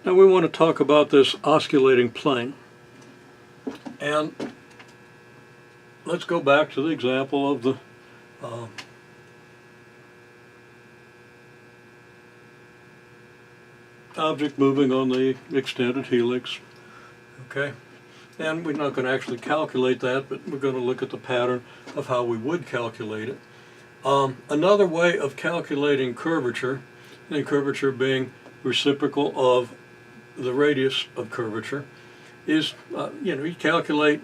Now we want to talk about this osculating plane. And let's go back to the example of the object moving on the extended helix. Okay, and we're not going to actually calculate that, but we're going to look at the pattern of how we would calculate it. Another way of calculating curvature, and curvature being reciprocal of the radius of curvature, is you calculate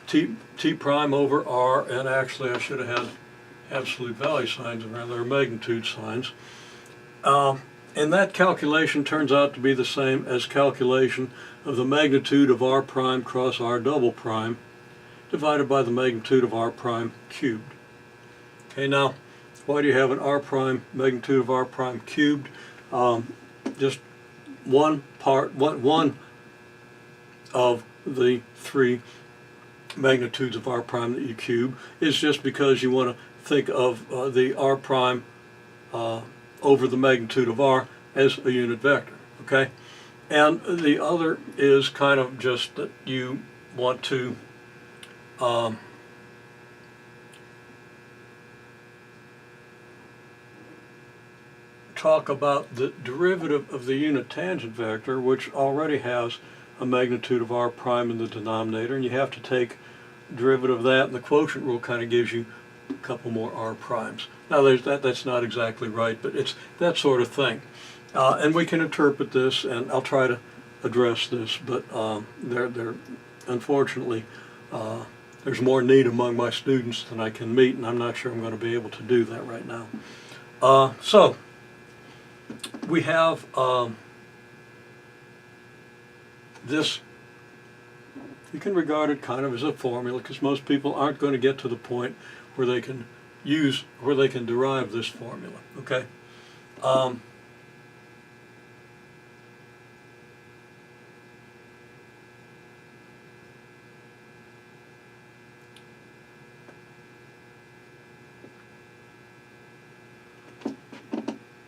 t prime over r, and actually I should have had absolute value signs around there, magnitude signs. And that calculation turns out to be the same as calculation of the magnitude of r prime cross r double prime divided by the magnitude of r prime cubed. Okay, now why do you have an r prime magnitude of r prime cubed? Just one of the three magnitudes of r prime that you cube is just because you want to think of the r prime over the magnitude of r as a unit vector, okay? And the other is kind of just that you want to talk about the derivative of the unit tangent vector, which already has a magnitude of r prime in the denominator, and you have to take derivative of that, and the quotient rule kind of gives you a couple more r primes. Now that's not exactly right, but it's that sort of thing. And we can interpret this, and I'll try to address this, but unfortunately, there's more need among my students than I can meet, and I'm not sure I'm going to be able to do that right now. So we have this. You can regard it kind of as a formula, because most people aren't going to get to the point where they can derive this formula. Okay.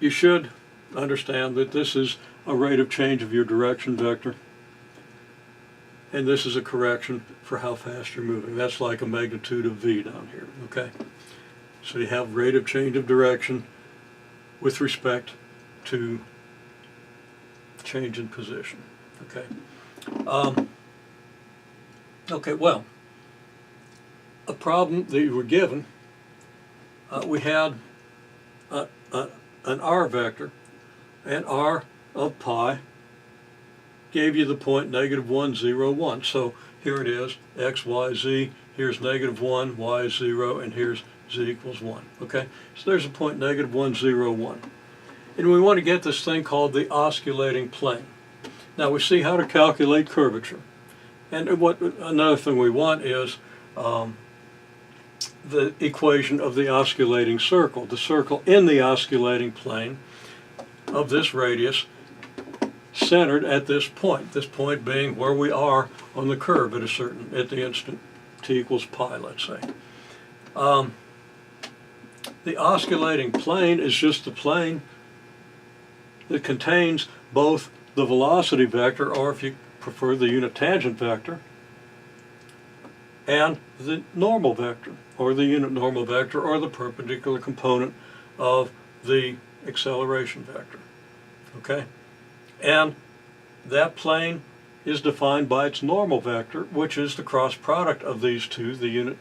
You should understand that this is a rate of change of your direction vector, and this is a correction for how fast you're moving. That's like a magnitude of v down here, okay? So you have rate of change of direction with respect to change in position, okay? Okay, well, a problem that you were given, we had an r vector, and r of pi gave you the point -1, 0, 1. So here it is, x, y, z, here's -1, y is 0, and here's z equals 1. Okay, so there's a point -1, 0, 1. And we want to get this thing called the osculating plane. Now we see how to calculate curvature. And another thing we want is the equation of the osculating circle, the circle in the osculating plane of this radius centered at this point being where we are on the curve at the instant t equals pi, let's say. The osculating plane is just the plane that contains both the velocity vector, or if you prefer the unit tangent vector, and the normal vector, or the unit normal vector, or the perpendicular component of the acceleration vector. Okay? And that plane is defined by its normal vector, which is the cross product of these two, the unit,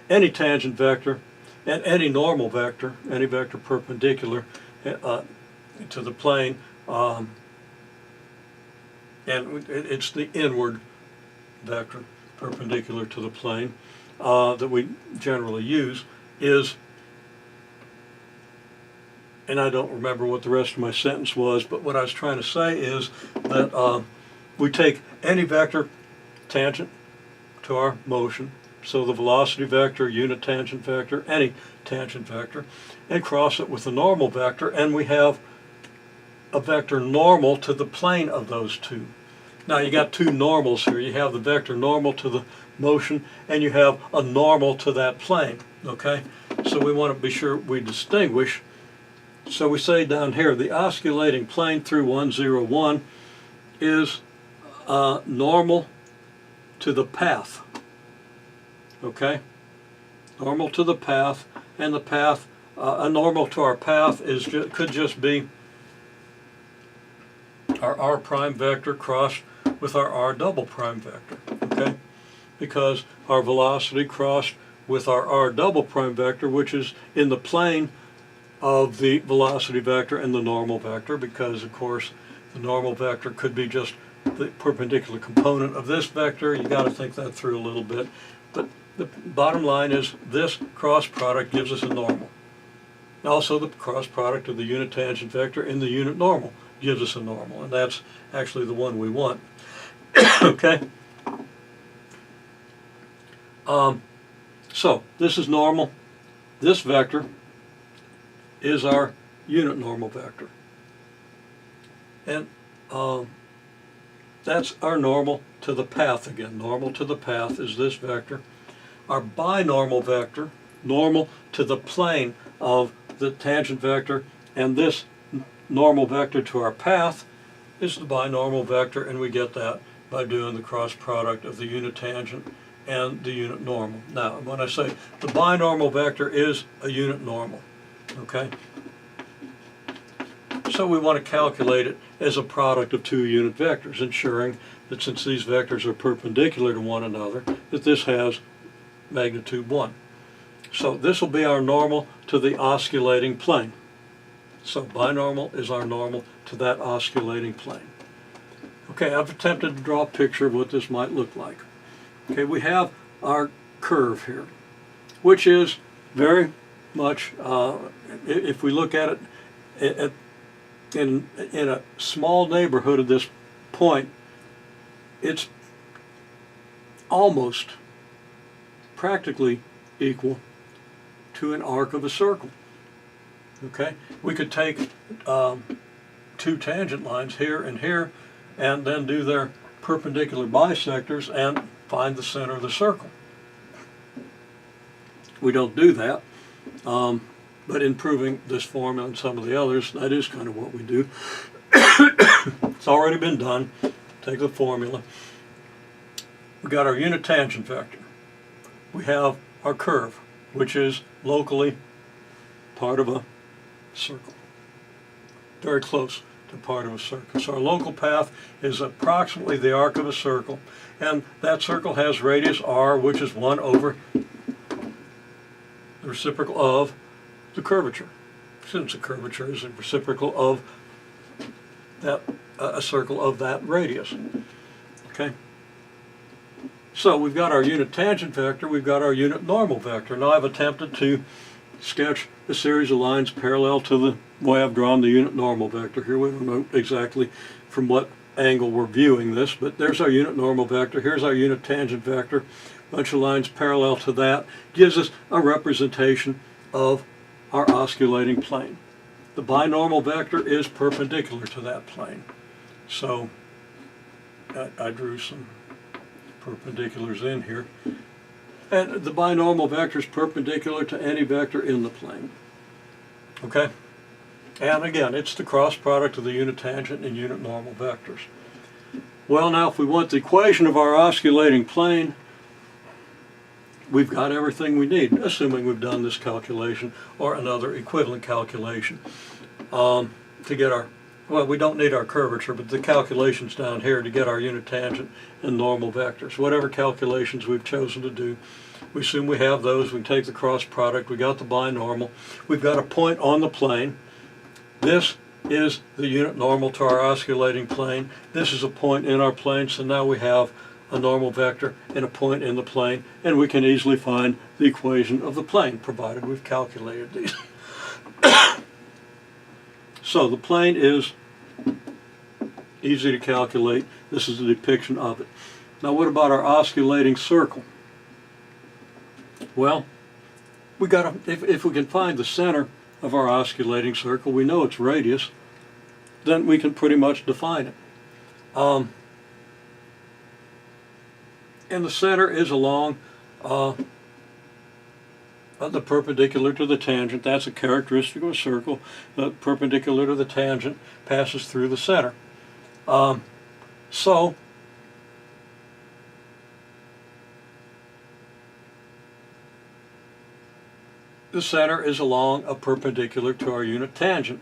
any tangent vector and any normal vector, any vector perpendicular to the plane, and it's the inward vector perpendicular to the plane that we generally use, is, and I don't remember what the rest of my sentence was, but what I was trying to say is that we take any vector tangent to our motion, so the velocity vector, unit tangent vector, any tangent vector, and cross it with the normal vector, and we have a vector normal to the plane of those two. Now you got two normals here. You have the vector normal to the motion, and you have a normal to that plane, okay? So we want to be sure we distinguish So we say down here, the osculating plane through 101 is normal to the path. Okay? Normal to the path, and the path, a normal to our path could just be our r prime vector crossed with our r double prime vector. Okay? Because our velocity crossed with our r double prime vector, which is in the plane of the velocity vector and the normal vector, because of course the normal vector could be just the perpendicular component of this vector. You got to think that through a little bit. But the bottom line is this cross product gives us a normal. Also, the cross product of the unit tangent vector and the unit normal gives us a normal, and that's actually the one we want. Okay? So this is normal. This vector is our unit normal vector. And that's our normal to the path again. Normal to the path is this vector. Our binormal vector, normal to the plane of the tangent vector and this normal vector to our path, is the binormal vector, and we get that by doing the cross product of the unit tangent and the unit normal. Now, when I say the binormal vector is a unit normal, okay? So we want to calculate it as a product of two unit vectors, ensuring that since these vectors are perpendicular to one another, that this has magnitude 1. So this will be our normal to the osculating plane. So binormal is our normal to that osculating plane. Okay, I've attempted to draw a picture of what this might look like. Okay, we have our curve here, which is very much, if we look at it in a small neighborhood of this point, it's almost practically equal to an arc of a circle. Okay, we could take two tangent lines here and here and then do their perpendicular bisectors and find the center of the circle. We don't do that, but in proving this formula and some of the others, that is kind of what we do. It's already been done. Take the formula. We got our unit tangent vector. We have our curve, which is locally part of a circle. Very close to part of a circle. So our local path is approximately the arc of a circle, and that circle has radius r, which is 1 over the reciprocal of the curvature. Since the curvature is a reciprocal of that a circle of that radius. Okay? So we've got our unit tangent vector, we've got our unit normal vector. Now I've attempted to sketch a series of lines parallel to the way I've drawn the unit normal vector here. We don't know exactly from what angle we're viewing this, but there's our unit normal vector. Here's our unit tangent vector. A bunch of lines parallel to that gives us a representation of our osculating plane. The binormal vector is perpendicular to that plane. So I drew some perpendiculars in here. And the binormal vector is perpendicular to any vector in the plane. Okay? And again, it's the cross product of the unit tangent and unit normal vectors. Well, now if we want the equation of our osculating plane, we've got everything we need, assuming we've done this calculation or another equivalent calculation to get our, well, we don't need our curvature, but the calculations down here to get our unit tangent and normal vectors. Whatever calculations we've chosen to do, we assume we have those. We can take the cross product. We got the binormal. We've got a point on the plane. This is the unit normal to our osculating plane. This is a point in our plane, so now we have a normal vector and a point in the plane, and we can easily find the equation of the plane, provided we've calculated these. So the plane is easy to calculate. This is a depiction of it. Now what about our osculating circle? Well, we got if we can find the center of our osculating circle, we know its radius, then we can pretty much define it. And the center is along the perpendicular to the tangent. That's a characteristic of a circle. The perpendicular to the tangent passes through the center. So the center is along a perpendicular to our unit tangent.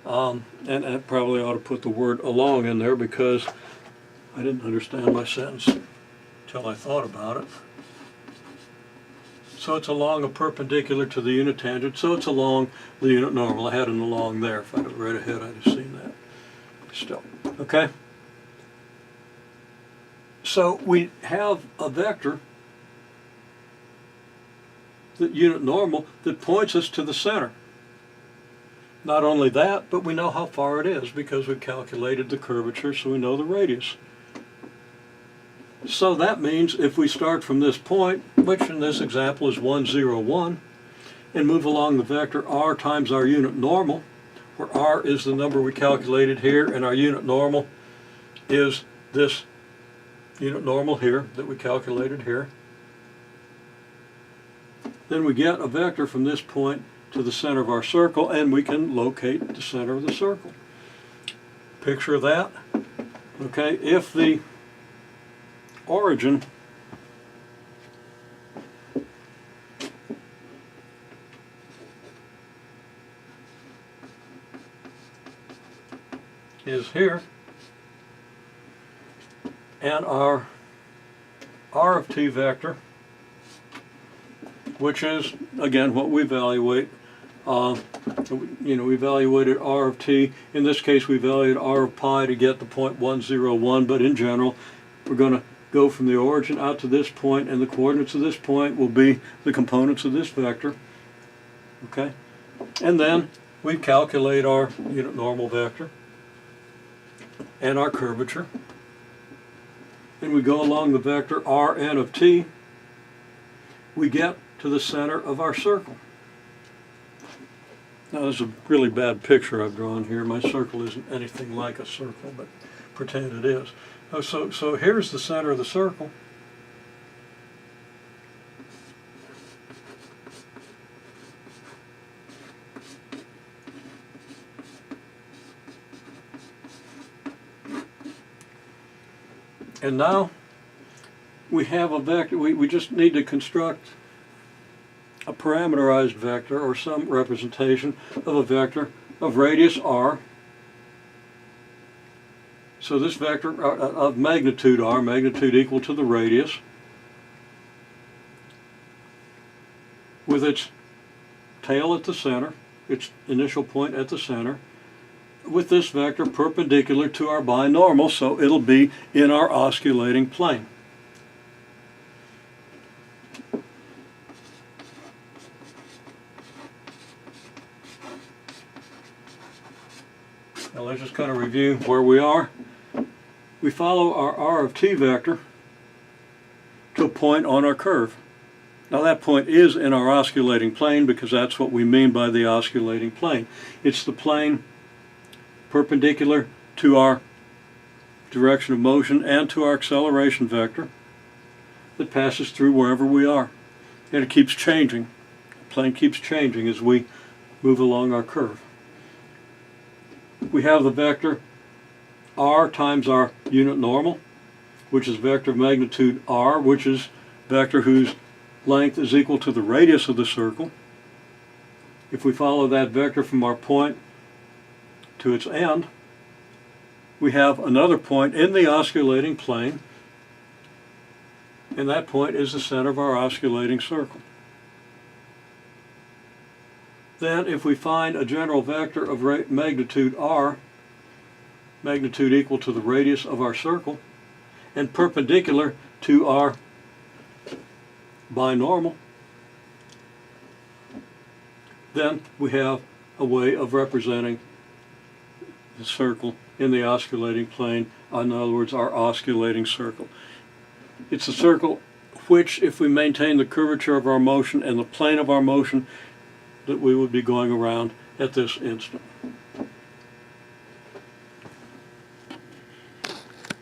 And I probably ought to put the word along in there because I didn't understand my sentence until I thought about it. So it's along a perpendicular to the unit tangent, so it's along the unit normal. I had an along there. If I'd have read ahead, I'd have seen that. Still, okay? So we have a vector, the unit normal, that points us to the center. Not only that, but we know how far it is because we've calculated the curvature, so we know the radius. So that means if we start from this point, which in this example is 1, 0, 1, and move along the vector r times our unit normal, where r is the number we calculated here, and our unit normal is this unit normal here that we calculated here, then we get a vector from this point to the center of our circle, and we can locate the center of the circle. Picture that. Okay, if the origin is here, and our r of t vector, which is again what we evaluate. We evaluated r of t. In this case, we evaluated r of pi to get the point 1, 0, 1. But in general, we're going to go from the origin out to this point, and the coordinates of this point will be the components of this vector. Okay, and then we calculate our unit normal vector and our curvature, and we go along the vector Rn of t. We get to the center of our circle. Now, this is a really bad picture I've drawn here. My circle isn't anything like a circle, but pretend it is. So here's the center of the circle. And now we have a vector. We just need to construct a parameterized vector or some representation of a vector of radius r. So this vector of magnitude r, magnitude equal to the radius, with its tail at the center, its initial point at the center, with this vector perpendicular to our binormal, so it'll be in our osculating plane. Now let's just kind of review where we are. We follow our r of t vector to a point on our curve. Now that point is in our osculating plane because that's what we mean by the osculating plane. It's the plane perpendicular to our direction of motion and to our acceleration vector that passes through wherever we are. And it keeps changing. The plane keeps changing as we move along our curve. We have the vector r times our unit normal, which is vector of magnitude r, which is vector whose length is equal to the radius of the circle. If we follow that vector from our point to its end, we have another point in the osculating plane, and that point is the center of our osculating circle. Then if we find a general vector of magnitude r, magnitude equal to the radius of our circle, and perpendicular to our binormal, then we have a way of representing the circle in the osculating plane, in other words, our osculating circle. It's a circle which, if we maintain the curvature of our motion and the plane of our motion, that we would be going around at this instant.